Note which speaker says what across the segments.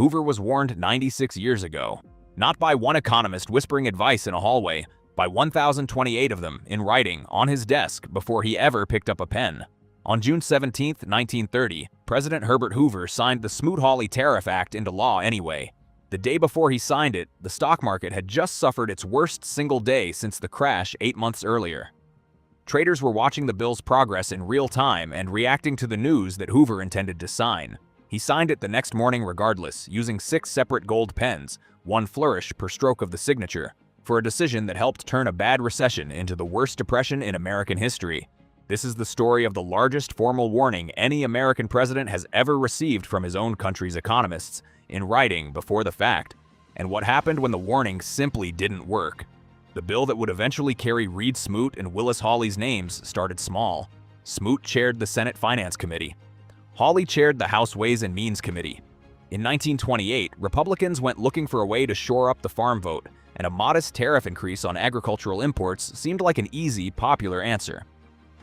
Speaker 1: Hoover was warned 96 years ago, not by one economist whispering advice in a hallway, by 1,028 of them in writing on his desk before he ever picked up a pen. On June 17, 1930, President Herbert Hoover signed the Smoot-Hawley Tariff Act into law anyway. The day before he signed it, the stock market had just suffered its worst single day since the crash 8 months earlier. Traders were watching the bill's progress in real time and reacting to the news that Hoover intended to sign. He signed it the next morning regardless, using 6 separate gold pens, one flourish per stroke of the signature, for a decision that helped turn a bad recession into the worst depression in American history. This is the story of the largest formal warning any American president has ever received from his own country's economists, in writing before the fact, and what happened when the warning simply didn't work. The bill that would eventually carry Reed Smoot and Willis Hawley's names started small. Smoot chaired the Senate Finance Committee. Hawley chaired the House Ways and Means Committee. In 1928, Republicans went looking for a way to shore up the farm vote, and a modest tariff increase on agricultural imports seemed like an easy, popular answer.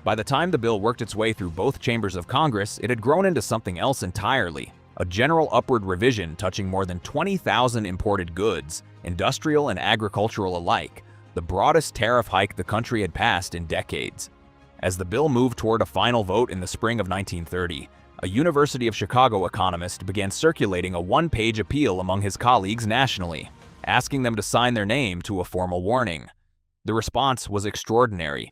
Speaker 1: By the time the bill worked its way through both chambers of Congress, it had grown into something else entirely, a general upward revision touching more than 20,000 imported goods, industrial and agricultural alike, the broadest tariff hike the country had passed in decades. As the bill moved toward a final vote in the spring of 1930, a University of Chicago economist began circulating a one-page appeal among his colleagues nationally, asking them to sign their name to a formal warning. The response was extraordinary.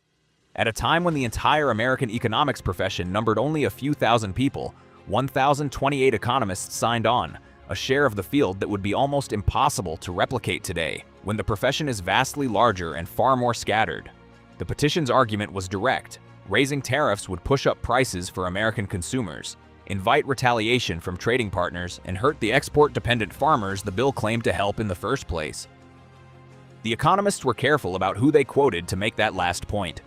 Speaker 1: At a time when the entire American economics profession numbered only a few thousand people, 1,028 economists signed on, a share of the field that would be almost impossible to replicate today, when the profession is vastly larger and far more scattered. The petition's argument was direct. Raising tariffs would push up prices for American consumers, invite retaliation from trading partners, and hurt the export-dependent farmers the bill claimed to help in the first place. The economists were careful about who they quoted to make that last point.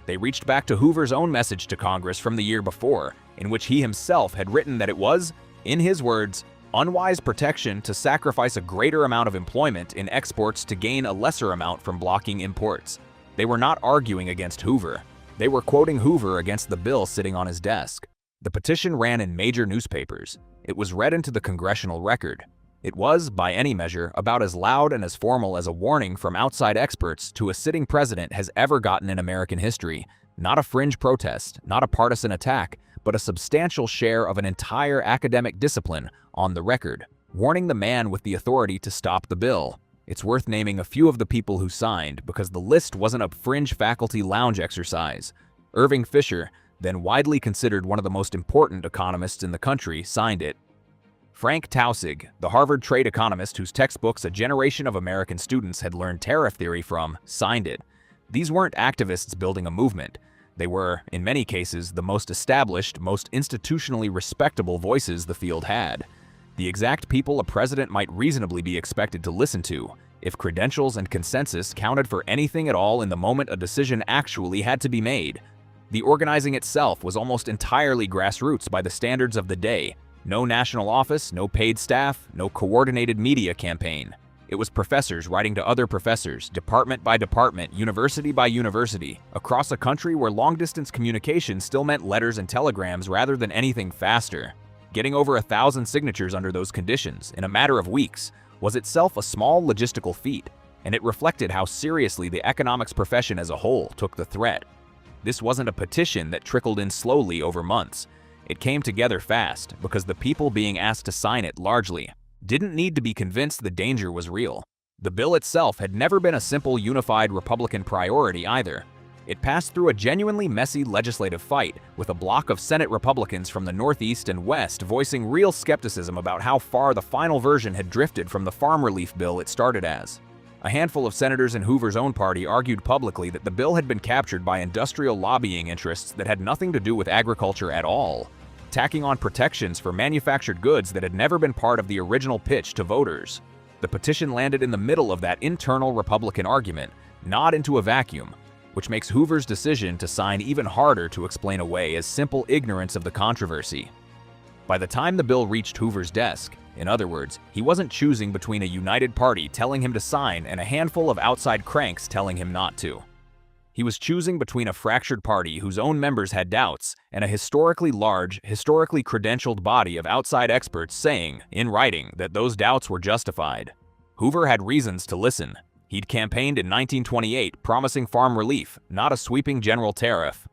Speaker 1: They reached back to Hoover's own message to Congress from the year before, in which he himself had written that it was, in his words, unwise protection to sacrifice a greater amount of employment in exports to gain a lesser amount from blocking imports. They were not arguing against Hoover. They were quoting Hoover against the bill sitting on his desk. The petition ran in major newspapers. It was read into the congressional record. It was, by any measure, about as loud and as formal as a warning from outside experts to a sitting president has ever gotten in American history. Not a fringe protest, not a partisan attack, but a substantial share of an entire academic discipline on the record, warning the man with the authority to stop the bill. It's worth naming a few of the people who signed because the list wasn't a fringe faculty lounge exercise. Irving Fisher, then widely considered one of the most important economists in the country, signed it. Frank Taussig, the Harvard trade economist whose textbooks a generation of American students had learned tariff theory from, signed it. These weren't activists building a movement. They were, in many cases, the most established, most institutionally respectable voices the field had. The exact people a president might reasonably be expected to listen to, if credentials and consensus counted for anything at all in the moment a decision actually had to be made. The organizing itself was almost entirely grassroots by the standards of the day. No national office, no paid staff, no coordinated media campaign. It was professors writing to other professors, department by department, university by university, across a country where long-distance communication still meant letters and telegrams rather than anything faster. Getting over 1,000 signatures under those conditions, in a matter of weeks, was itself a small logistical feat, and it reflected how seriously the economics profession as a whole took the threat. This wasn't a petition that trickled in slowly over months. It came together fast because the people being asked to sign it largely didn't need to be convinced the danger was real. The bill itself had never been a simple unified Republican priority either. It passed through a genuinely messy legislative fight, with a block of Senate Republicans from the Northeast and West voicing real skepticism about how far the final version had drifted from the farm relief bill it started as. A handful of senators in Hoover's own party argued publicly that the bill had been captured by industrial lobbying interests that had nothing to do with agriculture at all, tacking on protections for manufactured goods that had never been part of the original pitch to voters. The petition landed in the middle of that internal Republican argument, not into a vacuum, which makes Hoover's decision to sign even harder to explain away as simple ignorance of the controversy. By the time the bill reached Hoover's desk, in other words, he wasn't choosing between a united party telling him to sign and a handful of outside cranks telling him not to. He was choosing between a fractured party whose own members had doubts and a historically large, historically credentialed body of outside experts saying, in writing, that those doubts were justified. Hoover had reasons to listen. He'd campaigned in 1928 promising farm relief, not a sweeping general tariff.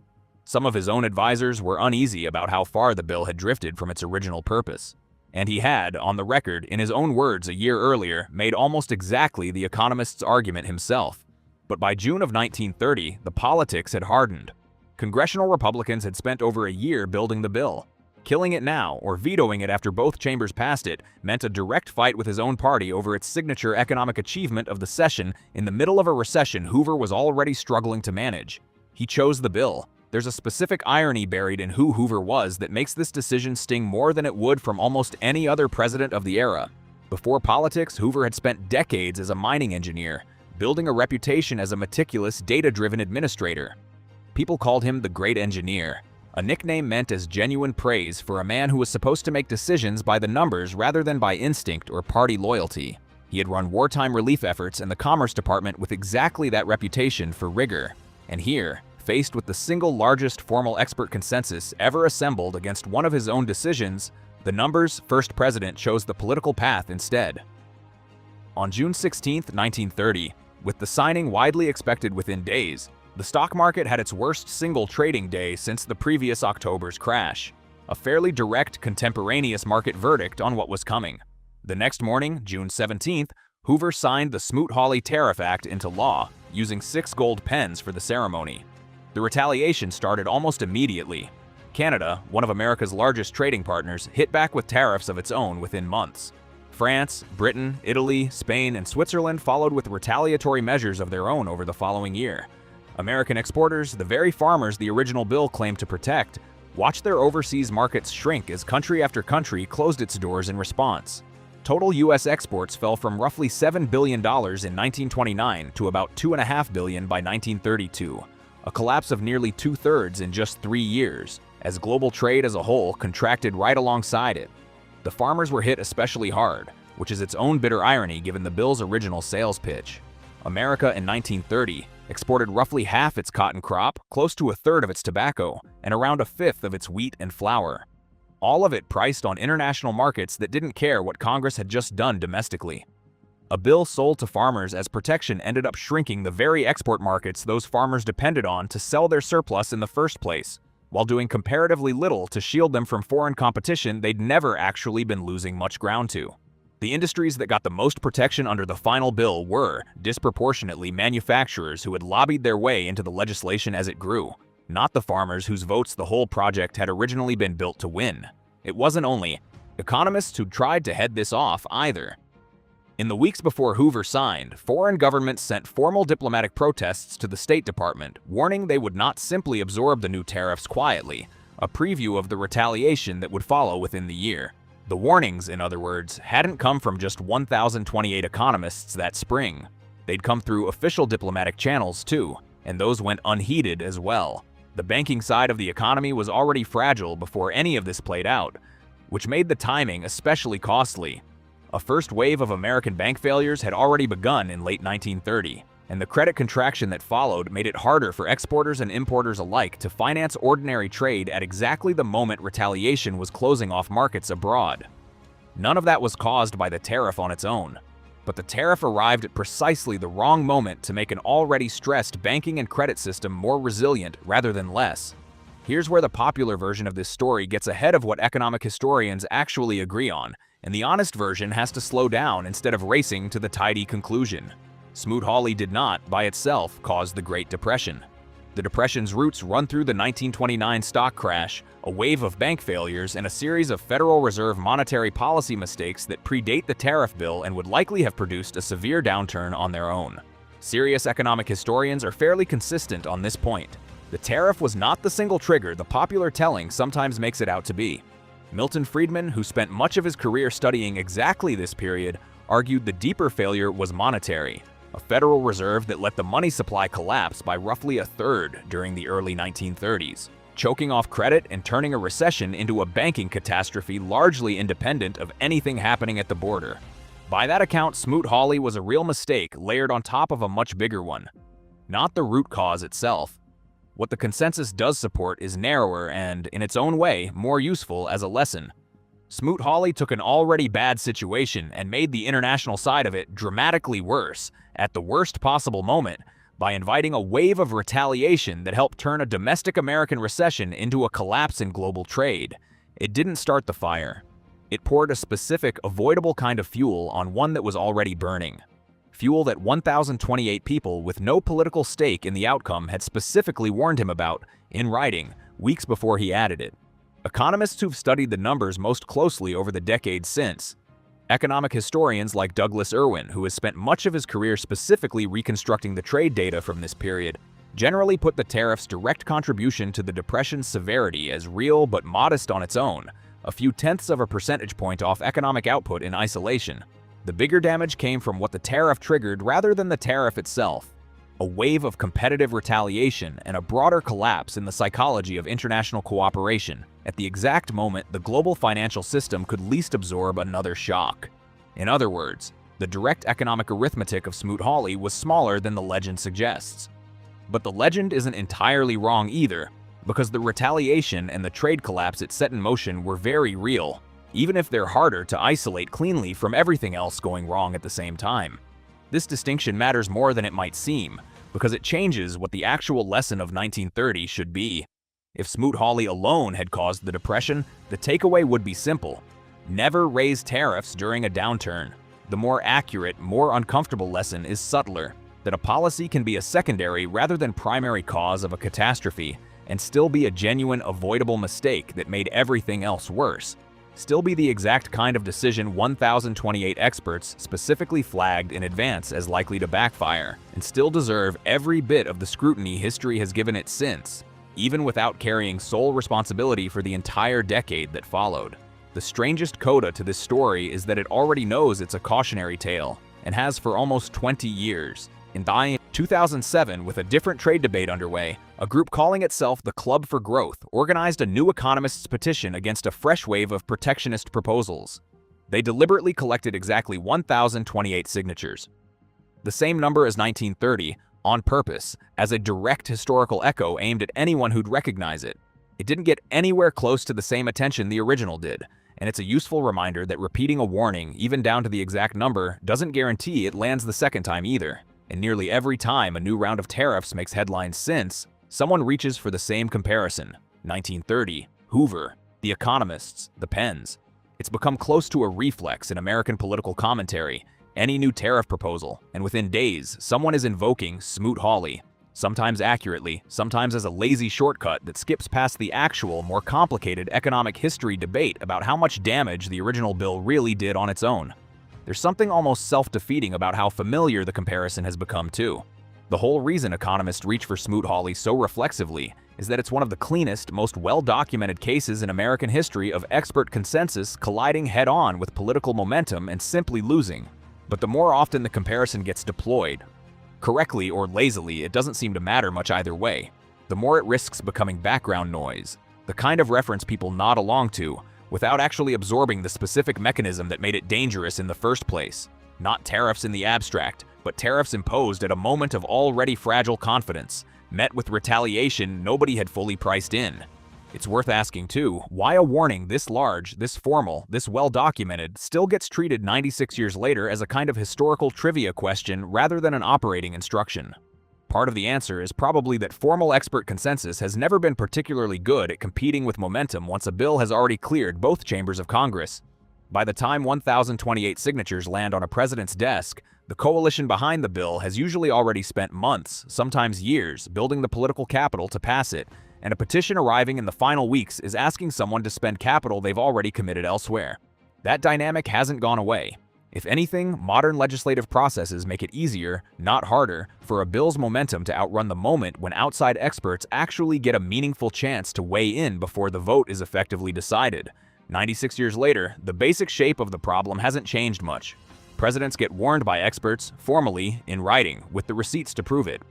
Speaker 1: Some of his own advisors were uneasy about how far the bill had drifted from its original purpose. And he had, on the record, in his own words a year earlier, made almost exactly the economist's argument himself. But by June of 1930, the politics had hardened. Congressional Republicans had spent over a year building the bill. Killing it now, or vetoing it after both chambers passed it, meant a direct fight with his own party over its signature economic achievement of the session in the middle of a recession Hoover was already struggling to manage. He chose the bill. There's a specific irony buried in who Hoover was that makes this decision sting more than it would from almost any other president of the era. Before politics, Hoover had spent decades as a mining engineer, building a reputation as a meticulous, data-driven administrator. People called him the Great Engineer, a nickname meant as genuine praise for a man who was supposed to make decisions by the numbers rather than by instinct or party loyalty. He had run wartime relief efforts in the Commerce Department with exactly that reputation for rigor. And here, faced with the single largest formal expert consensus ever assembled against one of his own decisions, the numbers' first president chose the political path instead. On June 16, 1930, with the signing widely expected within days, the stock market had its worst single trading day since the previous October's crash, a fairly direct contemporaneous market verdict on what was coming. The next morning, June 17th, Hoover signed the Smoot-Hawley Tariff Act into law, using 6 gold pens for the ceremony. The retaliation started almost immediately. Canada, one of America's largest trading partners, hit back with tariffs of its own within months. France, Britain, Italy, Spain, and Switzerland followed with retaliatory measures of their own over the following year. American exporters, the very farmers the original bill claimed to protect, watched their overseas markets shrink as country after country closed its doors in response. Total U.S. exports fell from roughly $7 billion in 1929 to about $2.5 billion by 1932, a collapse of nearly 2/3 in just 3 years, as global trade as a whole contracted right alongside it. The farmers were hit especially hard, which is its own bitter irony given the bill's original sales pitch. America in 1930 exported roughly half its cotton crop, close to 1/3 of its tobacco, and around 1/5 of its wheat and flour. All of it priced on international markets that didn't care what Congress had just done domestically. A bill sold to farmers as protection ended up shrinking the very export markets those farmers depended on to sell their surplus in the first place, while doing comparatively little to shield them from foreign competition they'd never actually been losing much ground to. The industries that got the most protection under the final bill were, disproportionately, manufacturers who had lobbied their way into the legislation as it grew, not the farmers whose votes the whole project had originally been built to win. It wasn't only economists who'd tried to head this off either. In the weeks before Hoover signed, foreign governments sent formal diplomatic protests to the State Department, warning they would not simply absorb the new tariffs quietly, a preview of the retaliation that would follow within the year. The warnings, in other words, hadn't come from just 1,028 economists that spring. They'd come through official diplomatic channels too, and those went unheeded as well. The banking side of the economy was already fragile before any of this played out, which made the timing especially costly. A first wave of American bank failures had already begun in late 1930, and the credit contraction that followed made it harder for exporters and importers alike to finance ordinary trade at exactly the moment retaliation was closing off markets abroad. None of that was caused by the tariff on its own, but the tariff arrived at precisely the wrong moment to make an already stressed banking and credit system more resilient rather than less. Here's where the popular version of this story gets ahead of what economic historians actually agree on, and the honest version has to slow down instead of racing to the tidy conclusion. Smoot-Hawley did not, by itself, cause the Great Depression. The Depression's roots run through the 1929 stock crash, a wave of bank failures, and a series of Federal Reserve monetary policy mistakes that predate the tariff bill and would likely have produced a severe downturn on their own. Serious economic historians are fairly consistent on this point. The tariff was not the single trigger the popular telling sometimes makes it out to be. Milton Friedman, who spent much of his career studying exactly this period, argued the deeper failure was monetary, a Federal Reserve that let the money supply collapse by roughly 1/3 during the early 1930s, choking off credit and turning a recession into a banking catastrophe largely independent of anything happening at the border. By that account, Smoot-Hawley was a real mistake layered on top of a much bigger one. not the root cause itself. What the consensus does support is narrower and, in its own way, more useful as a lesson. Smoot-Hawley took an already bad situation and made the international side of it dramatically worse, at the worst possible moment, by inviting a wave of retaliation that helped turn a domestic American recession into a collapse in global trade. It didn't start the fire. It poured a specific, avoidable kind of fuel on one that was already burning. Fuel that 1,028 people with no political stake in the outcome had specifically warned him about, in writing, weeks before he added it. Economists who've studied the numbers most closely over the decades since, economic historians like Douglas Irwin, who has spent much of his career specifically reconstructing the trade data from this period, generally put the tariff's direct contribution to the Depression's severity as real but modest on its own, a few tenths of a percentage point off economic output in isolation. The bigger damage came from what the tariff triggered rather than the tariff itself: a wave of competitive retaliation and a broader collapse in the psychology of international cooperation at the exact moment the global financial system could least absorb another shock. In other words, the direct economic arithmetic of Smoot-Hawley was smaller than the legend suggests. But the legend isn't entirely wrong either, because the retaliation and the trade collapse it set in motion were very real, even if they're harder to isolate cleanly from everything else going wrong at the same time. This distinction matters more than it might seem, because it changes what the actual lesson of 1930 should be. If Smoot-Hawley alone had caused the Depression, the takeaway would be simple: never raise tariffs during a downturn. The more accurate, more uncomfortable lesson is subtler, that a policy can be a secondary rather than primary cause of a catastrophe, and still be a genuine, avoidable mistake that made everything else worse. Still be the exact kind of decision 1,028 experts specifically flagged in advance as likely to backfire, and still deserve every bit of the scrutiny history has given it since, even without carrying sole responsibility for the entire decade that followed. The strangest coda to this story is that it already knows it's a cautionary tale, and has for almost 20 years. In 2007, with a different trade debate underway, a group calling itself the Club for Growth organized a new economists' petition against a fresh wave of protectionist proposals. They deliberately collected exactly 1,028 signatures, the same number as 1930, on purpose, as a direct historical echo aimed at anyone who'd recognize it. It didn't get anywhere close to the same attention the original did, and it's a useful reminder that repeating a warning, even down to the exact number, doesn't guarantee it lands the second time either. And nearly every time a new round of tariffs makes headlines since, someone reaches for the same comparison: 1930, Hoover, the economists, the pens. It's become close to a reflex in American political commentary. Any new tariff proposal, and within days, someone is invoking Smoot-Hawley, sometimes accurately, sometimes as a lazy shortcut that skips past the actual, more complicated economic history debate about how much damage the original bill really did on its own. There's something almost self-defeating about how familiar the comparison has become too. The whole reason economists reach for Smoot-Hawley so reflexively is that it's one of the cleanest, most well-documented cases in American history of expert consensus colliding head-on with political momentum and simply losing. But the more often the comparison gets deployed, correctly or lazily, it doesn't seem to matter much either way, the more it risks becoming background noise, the kind of reference people nod along to, without actually absorbing the specific mechanism that made it dangerous in the first place. Not tariffs in the abstract, but tariffs imposed at a moment of already fragile confidence, met with retaliation nobody had fully priced in. It's worth asking, too, why a warning this large, this formal, this well-documented still gets treated 96 years later as a kind of historical trivia question rather than an operating instruction. Part of the answer is probably that formal expert consensus has never been particularly good at competing with momentum once a bill has already cleared both chambers of Congress. By the time 1,028 signatures land on a president's desk, the coalition behind the bill has usually already spent months, sometimes years, building the political capital to pass it, and a petition arriving in the final weeks is asking someone to spend capital they've already committed elsewhere. That dynamic hasn't gone away. If anything, modern legislative processes make it easier, not harder, for a bill's momentum to outrun the moment when outside experts actually get a meaningful chance to weigh in before the vote is effectively decided. 96 years later, the basic shape of the problem hasn't changed much. Presidents get warned by experts, formally, in writing, with the receipts to prove it.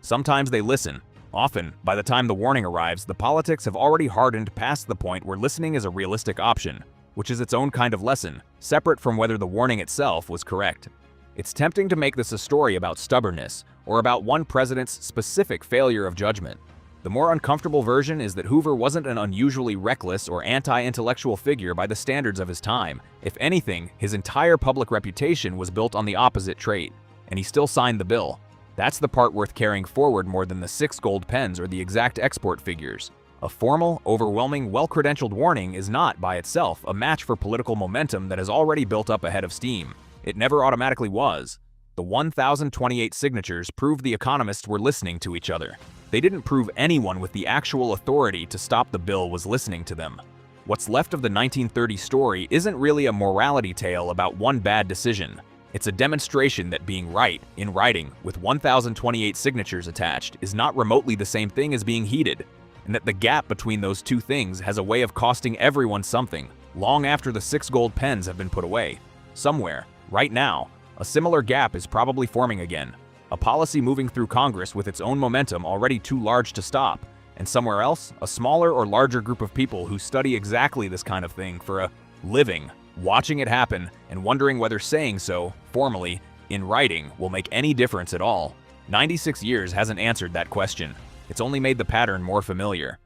Speaker 1: Sometimes they listen. Often, by the time the warning arrives, the politics have already hardened past the point where listening is a realistic option, which is its own kind of lesson, separate from whether the warning itself was correct. It's tempting to make this a story about stubbornness, or about one president's specific failure of judgment. The more uncomfortable version is that Hoover wasn't an unusually reckless or anti-intellectual figure by the standards of his time. If anything, his entire public reputation was built on the opposite trait, and he still signed the bill. That's the part worth carrying forward more than the 6 gold pens or the exact export figures. A formal, overwhelming, well-credentialed warning is not, by itself, a match for political momentum that has already built up ahead of steam. It never automatically was. The 1,028 signatures proved the economists were listening to each other. They didn't prove anyone with the actual authority to stop the bill was listening to them. What's left of the 1930 story isn't really a morality tale about one bad decision. It's a demonstration that being right, in writing, with 1,028 signatures attached, is not remotely the same thing as being heated, and that the gap between those two things has a way of costing everyone something, long after the 6 gold pens have been put away. Somewhere, right now, a similar gap is probably forming again. A policy moving through Congress with its own momentum already too large to stop, and somewhere else, a smaller or larger group of people who study exactly this kind of thing for a living, watching it happen and wondering whether saying so, formally, in writing, will make any difference at all. 96 years hasn't answered that question. It's only made the pattern more familiar.